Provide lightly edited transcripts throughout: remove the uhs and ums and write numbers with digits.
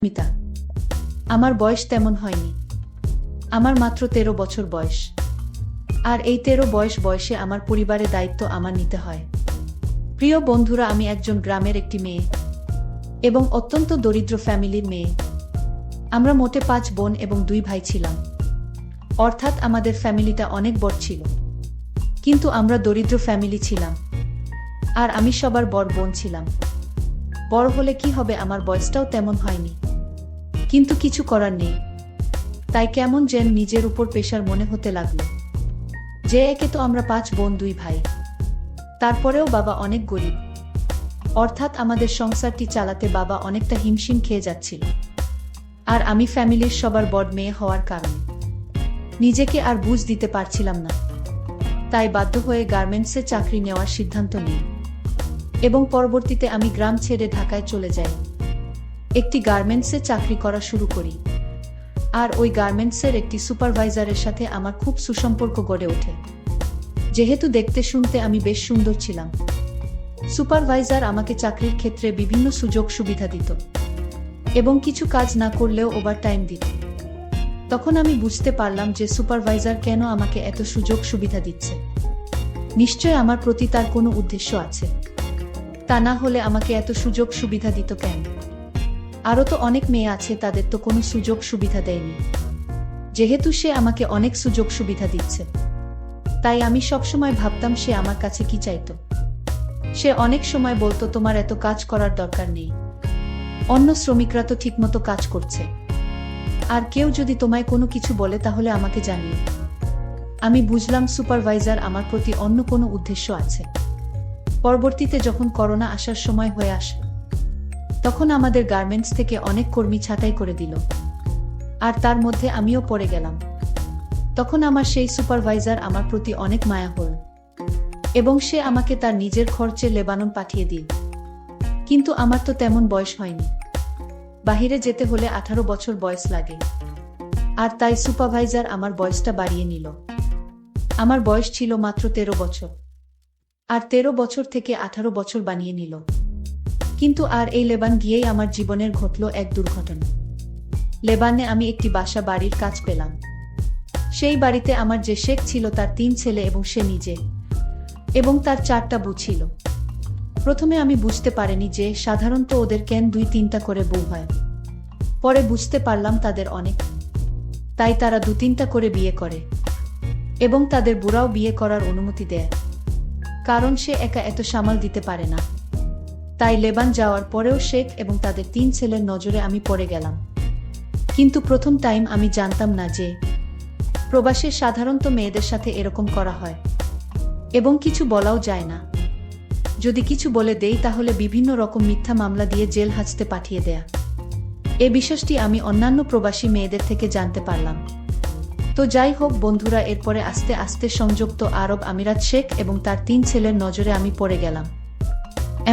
মিতা, আমার বয়স তেমন হয়নি। আমার মাত্র ১৩ বছর বয়স। আর এই ১৩ বয়সে আমার পরিবারের দায়িত্ব আমার নিতে হয়। প্রিয় বন্ধুরা, আমি একজন গ্রামের একটি মেয়ে এবং অত্যন্ত দরিদ্র ফ্যামিলির মেয়ে। আমরা মোটে ৫ বোন এবং ২ ভাই ছিলাম। অর্থাৎ আমাদের ফ্যামিলিটা অনেক বড় ছিল, কিন্তু আমরা দরিদ্র ফ্যামিলি ছিলাম। আর আমি সবার বড় বোন ছিলাম। বড় হলে কি হবে, আমার বয়সটাও তেমন হয়নি, কিন্তু কিছু করার নেই। তাই কেমন যেন নিজের উপর প্রেশার মনে হতে লাগলো যে একে তো আমরা ৫ বোন ২ ভাই, তারপরেও বাবা অনেক গরিব। অর্থাৎ আমাদের সংসারটি চালাতে বাবা অনেকটা হিমশিম খেয়ে যাচ্ছিল। আর আমি ফ্যামিলির সবার বড় মেয়ে হওয়ার কারণে নিজেকে আর বুঝ দিতে পারছিলাম না। তাই বাধ্য হয়ে গার্মেন্টসে চাকরি নেওয়ার সিদ্ধান্ত নিই এবং পরবর্তীতে আমি গ্রাম ছেড়ে ঢাকায় চলে যাই। একটি গার্মেন্টসে চাকরি করা শুরু করি। আর ওই গার্মেন্টসের একটি সুপারভাইজারের সাথে আমার খুব সুসম্পর্ক গড়ে ওঠে। যেহেতু দেখতে শুনতে আমি বেশ সুন্দর ছিলাম, সুপারভাইজার আমাকে চাকরির ক্ষেত্রে বিভিন্ন সুযোগ সুবিধা দিত এবং কিছু কাজ না করলেও ওভারটাইম দিত। তখন আমি বুঝতে পারলাম যে সুপারভাইজার কেন আমাকে এত সুযোগ সুবিধা দিচ্ছে। নিশ্চয় আমার প্রতি তার কোনো উদ্দেশ্য আছে, তা না হলে আমাকে এত সুযোগ সুবিধা দিত কেন? আরও তো অনেক মেয়ে আছে, তাদের তো কোনো সুযোগ সুবিধা দেয়নি। যেহেতু সে আমাকে অনেক সুযোগ সুবিধা দিচ্ছে, তাই আমি সবসময় ভাবতাম সে আমার কাছে কি চাইতো। সে অনেক সময় বলতো, তোমার এত কাজ করার দরকার নেই, অন্য শ্রমিকরা তো ঠিকমতো কাজ করছে। আর কেউ যদি তোমায় কোনো কিছু বলে তাহলে আমাকে জানিও। আমি বুঝলাম সুপারভাইজার আমার প্রতি অন্য কোনো উদ্দেশ্য আছে। পরবর্তীতে যখন করোনা আসার সময় হয়ে আসে, তখন আমাদের গার্মেন্টস থেকে অনেক কর্মী ছাঁটাই করে দিল, আর তার মধ্যে আমিও পড়ে গেলাম। তখন আমার সেই সুপারভাইজার আমার প্রতি অনেক মায়া হল এবং সে আমাকে তার নিজের খরচে লেবানন পাঠিয়ে দিল। কিন্তু আমার তো তেমন বয়স হয়নি, বাহিরে যেতে হলে 18 বছর বয়স লাগে। আর তাই সুপারভাইজার আমার বয়সটা বাড়িয়ে নিল। আমার বয়স ছিল মাত্র 13 বছর, আর 13 বছর থেকে 18 বছর বানিয়ে নিল। কিন্তু আর এই লেবান গিয়েই আমার জীবনের ঘটল এক দুর্ঘটনা। লেবানে আমি একটি বাসা বাড়ির কাজ পেলাম। সেই বাড়িতে আমার যে শেখ ছিল তার 3 ছেলে এবং সে নিজে, এবং তার 4টা বউ ছিল। প্রথমে আমি বুঝতে পারিনি যে সাধারণত ওদের কেন 2-3টা করে বউ হয়। পরে বুঝতে পারলাম তাদের অনেক, তাই তারা 2-3টা করে বিয়ে করে এবং তাদের বুড়াও বিয়ে করার অনুমতি দেয়, কারণ সে একা এত সামাল দিতে পারে না। তাই লেবান যাওয়ার পরেও শেখ এবং তাদের 3 ছেলের নজরে আমি পড়ে গেলাম। কিন্তু প্রথম টাইম আমি জানতাম না যে প্রবাসে সাধারণত মেয়েদের সাথে এরকম করা হয় এবং কিছু বলাও যায় না। যদি কিছু বলে দেই তাহলে বিভিন্ন রকম মিথ্যা মামলা দিয়ে জেল হাজতে পাঠিয়ে দেয়া। এ বিষয়টি আমি অন্যান্য প্রবাসী মেয়েদের থেকে জানতে পারলাম। তো যাই হোক বন্ধুরা, এরপরে আস্তে আস্তে সংযুক্ত আরব আমিরাত শেখ এবং তার 3 ছেলের নজরে আমি পড়ে গেলাম।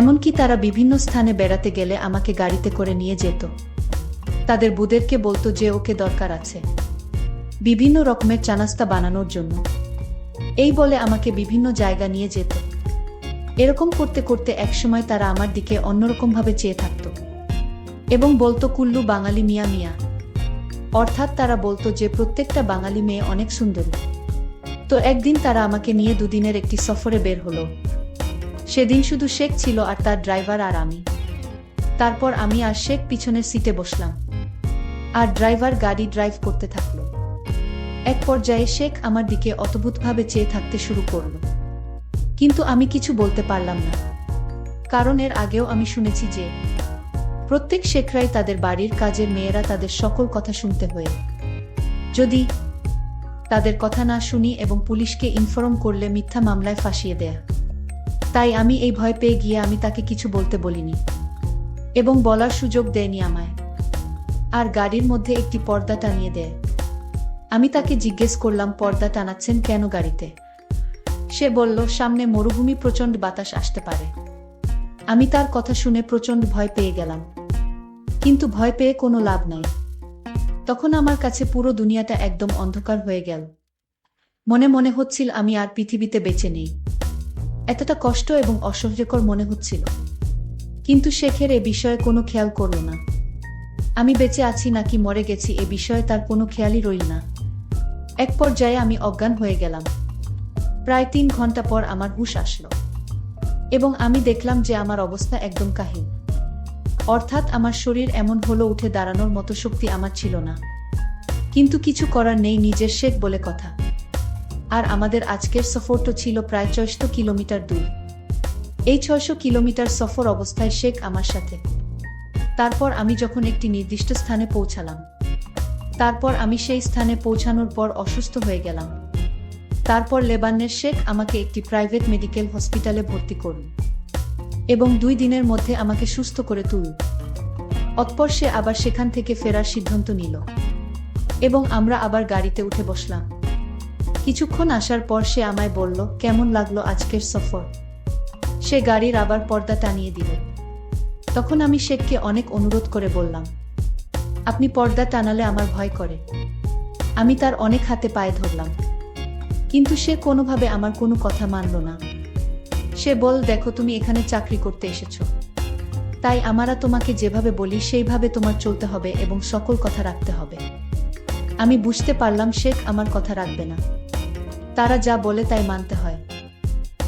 এমনকি তারা বিভিন্ন স্থানে বেড়াতে গেলে আমাকে গাড়িতে করে নিয়ে যেত। তাদের বুদেরকে বলতো যে ওকে দরকার আছে বিভিন্ন রকমের চানাস্তা বানানোর জন্য। এই বলে আমাকে বিভিন্ন জায়গা নিয়ে যেত। এরকম করতে করতে একসময় তারা আমার দিকে অন্যরকমভাবে চেয়ে থাকত এবং বলতো, কুল্লু বাঙালি মিয়া মিয়া। অর্থাৎ তারা বলতো যে প্রত্যেকটা বাঙালি মেয়ে অনেক সুন্দরী। তো একদিন তারা আমাকে নিয়ে 2 দিনের একটি সফরে বের হলো। সেদিন শুধু শেখ ছিল আর তার ড্রাইভার আর আমি। তারপর আমি আর শেখ পিছনের সিটে বসলাম, আর ড্রাইভার গাড়ি ড্রাইভ করতে থাকলো। এক পর্যায়ে শেখ আমার দিকে অদ্ভুতভাবে চেয়ে থাকতে শুরু করলো, কিন্তু আমি কিছু বলতে পারলাম না, কারণ এর আগেও আমি শুনেছি যে প্রত্যেক শেখরাই তাদের বাড়ির কাজের মেয়েরা তাদের সকল কথা শুনতে হয়। যদি তাদের কথা না শুনি এবং পুলিশকে ইনফর্ম করলে মিথ্যা মামলায় ফাঁসিয়ে দেয়া। তাই আমি এই ভয় পেয়ে গিয়ে আমি তাকে কিছু বলতে বলিনি এবং বলার সুযোগ দেয়নি আমায়। আর গাড়ির মধ্যে একটি পর্দা টানিয়ে দেয়। আমি তাকে জিজ্ঞেস করলাম, পর্দা টানাচ্ছেন কেন গাড়িতে? সে বলল, সামনে মরুভূমি, প্রচণ্ড বাতাস আসতে পারে। আমি তার কথা শুনে প্রচণ্ড ভয় পেয়ে গেলাম, কিন্তু ভয় পেয়ে কোনো লাভ নাই। তখন আমার কাছে পুরো দুনিয়াটা একদম অন্ধকার হয়ে গেল। মনে মনে হচ্ছিল আমি আর পৃথিবীতে বেঁচে নেই। এতটা কষ্ট এবং অসহ্যকর মনে হচ্ছিল, কিন্তু শেখের এ বিষয়ে কোনো খেয়াল করল না। আমি বেঁচে আছি নাকি মরে গেছি এ বিষয়ে তার কোনো খেয়ালই রইল না। এক পর্যায়ে আমি অজ্ঞান হয়ে গেলাম। প্রায় 3 ঘন্টা পর আমার হুঁশ আসলো এবং আমি দেখলাম যে আমার অবস্থা একদম কাহিল। অর্থাৎ আমার শরীর এমন হলো, উঠে দাঁড়ানোর মতো শক্তি আমার ছিল না। কিন্তু কিছু করার নেই, নিজের শেখ বলে কথা। আর আমাদের আজকের সফরটা ছিল প্রায় 600 কিলোমিটার দূর। এই 600 কিলোমিটার সফর অবস্থায় শেখ আমার সাথে। তারপর আমি যখন একটি নির্দিষ্ট স্থানে পৌঁছালাম, তারপর আমি সেই স্থানে পৌঁছানোর পর অসুস্থ হয়ে গেলাম। তারপর লেবাননের শেখ আমাকে একটি প্রাইভেট মেডিকেল হসপিটালে ভর্তি করল এবং 2 দিনের মধ্যে আমাকে সুস্থ করে তুলল। অতঃপর সে আবার সেখান থেকে ফেরার সিদ্ধান্ত নিল এবং আমরা আবার গাড়িতে উঠে বসলাম। কিছুক্ষণ আসার পর সে আমায় বলল, কেমন লাগলো আজকের সফর? সে গাড়ির আবার পর্দা টানিয়ে দিল। তখন আমি শেখকে অনেক অনুরোধ করে বললাম, আপনি পর্দা টানালে আমার ভয় করে। আমি তার অনেক হাতে পায়ে ধরলাম, কিন্তু সে কোনোভাবে আমার কোনো কথা মানল না। সে বল, দেখো তুমি এখানে চাকরি করতে এসেছো, তাই আমরা তোমাকে যেভাবে বলি সেইভাবে তোমার চলতে হবে এবং সকল কথা রাখতে হবে। আমি বুঝতে পারলাম শেখ আমার কথা রাখবে না। তারা যা বলে তাই মানতে হয়।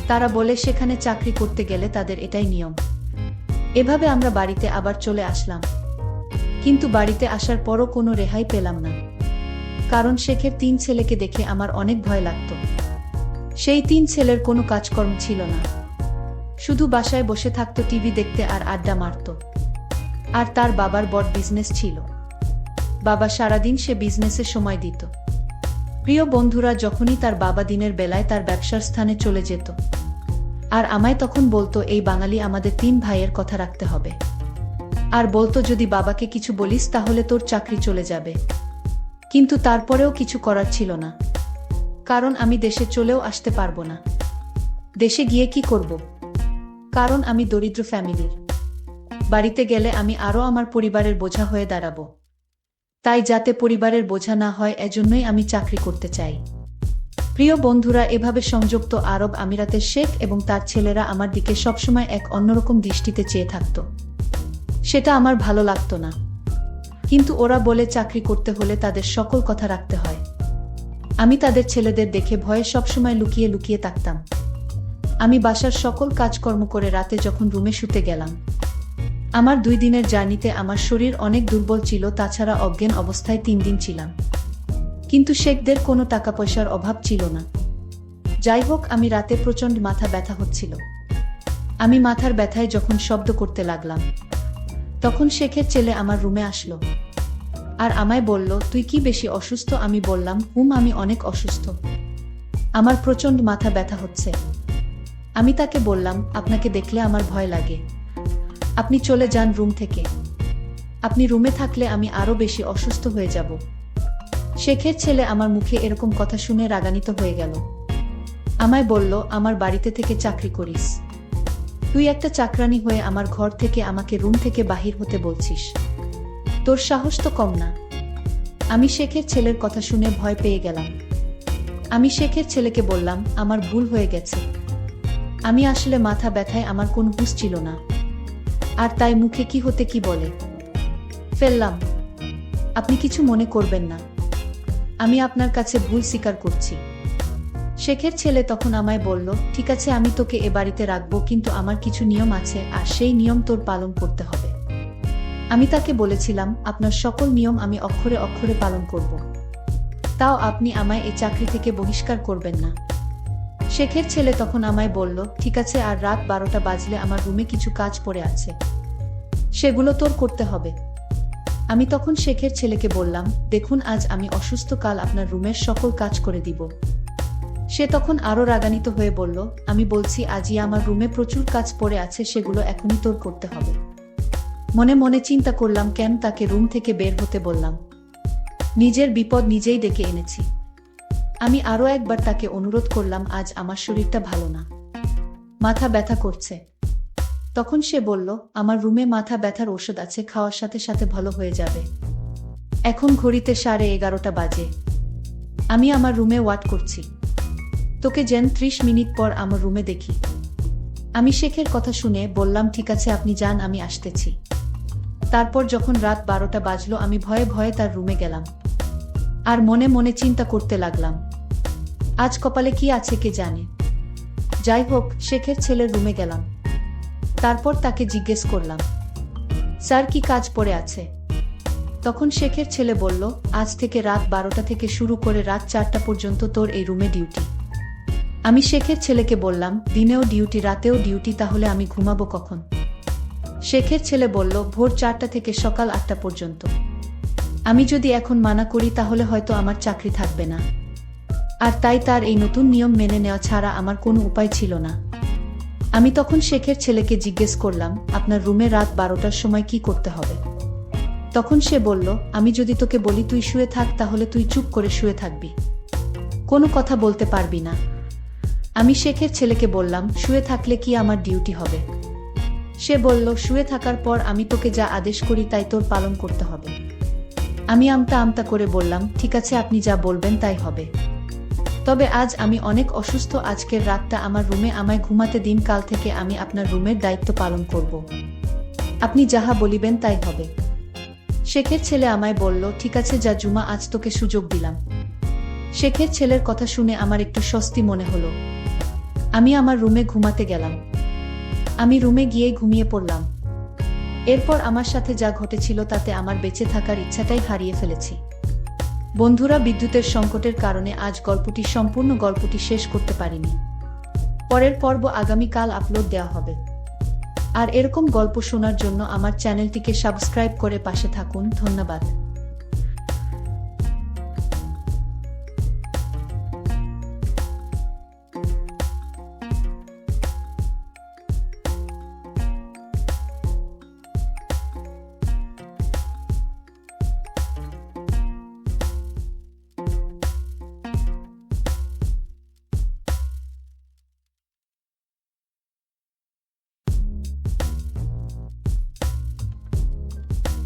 তারা বলে সেখানে চাকরি করতে গেলে তাদের এটাই নিয়ম। এভাবে আমরা বাড়িতে আবার চলে আসলাম, কিন্তু বাড়িতে আসার পরও কোনো রেহাই পেলাম না। কারণ শেখের 3 ছেলেকে দেখে আমার অনেক ভয় লাগতো। সেই 3 ছেলের কোনো কাজকর্ম ছিল না, শুধু বাসায় বসে থাকতো, টিভি দেখতে আর আড্ডা মারত। আর তার বাবার বড় বিজনেস ছিল। বাবা সারাদিন সে বিজনেসে সময় দিত। প্রিয় বন্ধুরা, যখনই তার বাবা দিনের বেলায় তার ব্যবসার স্থানে চলে যেত, আর আমায় তখন বলতো, এই বাঙালি আমাদের 3 ভাইয়ের কথা রাখতে হবে। আর বলতো, যদি বাবাকে কিছু বলিস তাহলে তোর চাকরি চলে যাবে। কিন্তু তারপরেও কিছু করার ছিল না, কারণ আমি দেশে চলেও আসতে পারবো না। দেশে গিয়ে কি করব? কারণ আমি দরিদ্র ফ্যামিলির। বাড়িতে গেলে আমি আরও আমার পরিবারের বোঝা হয়ে দাঁড়াবো। তাই যাতে পরিবারের বোঝা না হয়, এজন্যই আমি চাকরি করতে চাই। প্রিয় বন্ধুরা, এভাবে সংযুক্ত আরব আমিরাতের শেখ এবং তার ছেলেরা আমার দিকে সবসময় এক অন্যরকম দৃষ্টিতে চেয়ে থাকত। সেটা আমার ভালো লাগতো না, কিন্তু ওরা বলে চাকরি করতে হলে তাদের সকল কথা রাখতে হয়। আমি তাদের ছেলেদের দেখে ভয়ে সবসময় লুকিয়ে লুকিয়ে থাকতাম। আমি বাসার সকল কাজকর্ম করে রাতে যখন রুমে শুতে গেলাম, আমার 2 দিনের জার্নিতে আমার শরীর অনেক দুর্বল ছিল, তাছাড়া অজ্ঞান অবস্থায় 3 দিন ছিলাম। কিন্তু শেখদের কোনো টাকা পয়সার অভাব ছিল না। যাই হোক, আমি রাতে প্রচণ্ড মাথা ব্যথা হচ্ছিল। আমি মাথার ব্যথায় যখন শব্দ করতে লাগলাম, তখন শেখের ছেলে আমার রুমে আসলো আর আমায় বলল, তুই কি বেশি অসুস্থ? আমি বললাম, আমি অনেক অসুস্থ, আমার প্রচণ্ড মাথা ব্যথা হচ্ছে। আমি তাকে বললাম, আপনাকে দেখলে আমার ভয় লাগে, আপনি চলে যান রুম থেকে। আপনি রুমে থাকলে আমি আরো বেশি অসুস্থ হয়ে যাব। শেখের ছেলে আমার মুখে এরকম কথা শুনে রাগান্বিত হয়ে গেল। আমায় বলল, আমার বাড়িতে থেকে চাকরি করিস, তুই একটা চাকরানি হয়ে আমার ঘর থেকে আমাকে রুম থেকে বাহির হতে বলছিস? তোর সাহস তো কম না। আমি শেখের ছেলের কথা শুনে ভয় পেয়ে গেলাম। আমি শেখের ছেলেকে বললাম, আমার ভুল হয়ে গেছে, আমি আসলে মাথা ব্যথায় আমার কোনো হুঁশ ছিল না, আর তাই মুখে কি হতে কি বলে ফেললাম। আপনি কিছু মনে করবেন না, আমি আপনার কাছে ভুল স্বীকার করছি। শেখের ছেলে তখন আমায় বলল, ঠিক আছে, আমি তোকে এ বাড়িতে রাখবো, কিন্তু আমার কিছু নিয়ম আছে আর সেই নিয়ম তোর পালন করতে হবে। আমি তাকে বলেছিলাম, আপনার সকল নিয়ম আমি অক্ষরে অক্ষরে পালন করব, তাও আপনি আমায় এই চাকরি থেকে বহিষ্কার করবেন না। শেখের ছেলে তখন আমায় বলল, ঠিক আছে, আর রাত 12টা বাজলে আমার রুমে কিছু কাজ পড়ে আছে, সেগুলো তোর করতে হবে। আমি তখন শেখের ছেলেকে বললাম, দেখুন, আজ আমি অসুস্থ, কাল আপনার রুমের সকল কাজ করে দিব। সে তখন আরো রাগান্বিত হয়ে বলল, আমি বলছি, আজই আমার রুমে প্রচুর কাজ পড়ে আছে, সেগুলো এখনই তোর করতে হবে। মনে মনে চিন্তা করলাম, কেন তাকে রুম থেকে বের হতে বললাম? নিজের বিপদ নিজেই ডেকে এনেছি। আমি আরো একবার তাকে অনুরোধ করলাম, আজ আমার শরীরটা ভালো না, মাথা ব্যথা করছে। তখন সে বলল, আমার রুমে মাথা ব্যথার ওষুধ আছে, খাওয়ার সাথে সাথে ভালো হয়ে যাবে। এখন ঘড়িতে 11:30 বাজে। আমি আমার রুমে ওয়েট করছি, তোকে যেন 30 মিনিট পর আমার রুমে দেখি। আমি শেখের কথা শুনে বললাম, ঠিক আছে, আপনি যান, আমি আসতেছি। তারপর যখন রাত 12টা বাজলো আমি ভয়ে ভয়ে তার রুমে গেলাম। আর মনে মনে চিন্তা করতে লাগলাম, আজ কপালে কি আছে কে জানে। যাই হোক, শেখের ছেলের রুমে গেলাম। তারপর তাকে জিজ্ঞেস করলাম, স্যার কি কাজ পড়ে আছে? তখন শেখের ছেলে বলল, আজ থেকে রাত 12টা থেকে শুরু করে রাত 4টা পর্যন্ত তোর এই রুমে ডিউটি। আমি শেখের ছেলেকে বললাম, দিনেও ডিউটি রাতেও ডিউটি, তাহলে আমি ঘুমাবো কখন? শেখের ছেলে বলল, ভোর 4টা থেকে সকাল 8টা পর্যন্ত। আমি যদি এখন মানা করি তাহলে হয়তো আমার চাকরি থাকবে না। আর তাই তার এই নতুন নিয়ম মেনে নেওয়া ছাড়া আমার কোনো উপায় ছিল না। আমি তখন শেখের ছেলেকে জিজ্ঞেস করলাম, আপনার রুমে রাত 12টার সময় কি করতে হবে? তখন সে বলল, আমি যদি তোকে বলি তুই শুয়ে থাক তাহলে তুই চুপ করে শুয়ে থাকবি, কোনো কথা বলতে পারবি না। আমি শেখের ছেলেকে বললাম, শুয়ে থাকলে কি আমার ডিউটি হবে? সে বলল, শুয়ে থাকার পর আমি তোকে যা আদেশ করি তাই তোর পালন করতে হবে। আমি আমতা আমতা করে বললাম, ঠিক আছে, আপনি যা বলবেন তাই হবে। তবে আজ আমি অনেক অসুস্থ, আজকের রাতটা আমার রুমে আমায় ঘুমাতে দিন, কাল থেকে আমি আপনার রুমের দায়িত্ব পালন করব। আপনি যাহা বলিবেন তাই হবে। শেখের ছেলে আমায় বলল, ঠিক আছে যা জুমা, আজ তোকে সুযোগ দিলাম। শেখের ছেলের কথা শুনে আমার একটু স্বস্তি মনে হলো। আমি আমার রুমে ঘুমাতে গেলাম। আমি রুমে গিয়ে ঘুমিয়ে পড়লাম। এরপর আমার সাথে যা ঘটেছিল তাতে আমার বেঁচে থাকার ইচ্ছাটাই হারিয়ে ফেলেছি। বন্ধুরা, বিদ্যুতের সংকটের কারণে আজ সম্পূর্ণ গল্পটি শেষ করতে পারিনি। পরের পর্ব আগামীকাল আপলোড দেওয়া হবে। আর এরকম গল্প শোনার জন্য আমার চ্যানেলটিকে সাবস্ক্রাইব করে পাশে থাকুন। ধন্যবাদ।